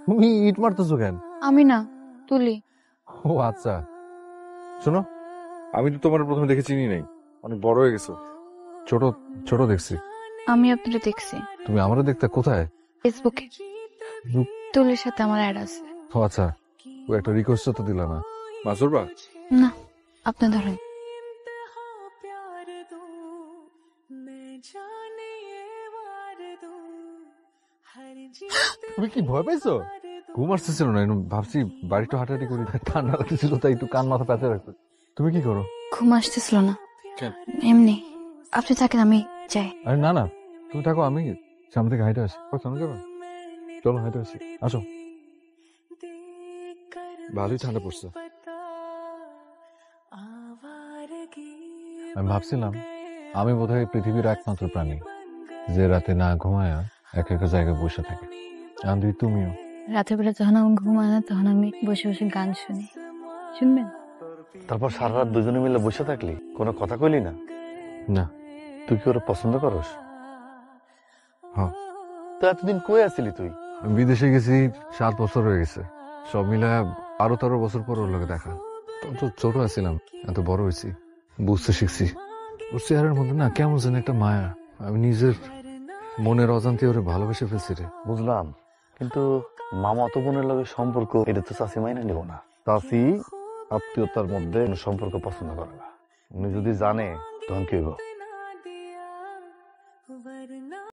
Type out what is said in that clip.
তুমি ইট মারতেছো কেন? আমি না, তুলি। ও আচ্ছা, শোনো, আমি তো তোমার প্রথমে দেখে চিনি নাই, অনেক বড় হয়ে গেছো। ছোট ছোট দেখছি। আমি আপনাকে দেখছি তুমি আমারও দেখতে কোথায়? ফেসবুকে। তুলির সাথে আমার অ্যাড আছে। ও আচ্ছা, ও একটা রিকোয়েস্ট তো দিলা না, মাসুরবা। না, আপনি ধরেন। তুমি কি ভয় পাইছো? ঘুম আসতেছিল না, ভাবছি বাড়ি একটু হাঁটাহাঁটি করি, ঠান্ডা লাগতেছিল তাই একটু কান মাথা প্যাঁচে রাখতো। তুমি কি করো? ঘুম আসতেছিল না, কেন? এমনি। আপনি থাকেন, আমি যাই। আরে না না, তুমি থাকো, আমি সামনে থেকে হাইটে আসি। সামনে যাবো, চলো হাইটে আসি, আসো। ভালোই ঠান্ডা পড়ছে। আমি ভাবছিলাম আমি বোধহয় পৃথিবীর একমাত্র প্রাণী যে রাতে না ঘুমায় এক একটা জায়গায় বসে থাকে। আমি তুমিও। রাতের বেলা যখন আমার ঘুম হয় না, তখন আমি বসে বসে গান শুনি। শুনবেন? তারপর সারা রাত দুজনে মিলে বসে থাকলি, কোনো কথা কইলি না? না। তুই কি ওরা পছন্দ করস? হ্যাঁ। তো এতদিন কই আসছিলি তুই? আমি বিদেশে গেছি 7 বছর হয়ে গেছে, সব মিলে 12-13 বছর পর ওর লোকে দেখা। তখন তো ছোট আছিলাম, এত বড় হয়েছি, বুঝতে শিখছি। ওর চেহারার মধ্যে না কেমন যেন একটা মায়া। আমি নিজের মনের অজান্তে ওরে ভালোবেসে ফেলছি রে। বুঝলাম, কিন্তু মামা তো বোনের লগে সম্পর্ক, এটা তো চাষি মাইনা নিব না। চাষি আত্মীয়তার মধ্যে কোনো সম্পর্ক পছন্দ করে না। উনি যদি জানে তখন কি হইব?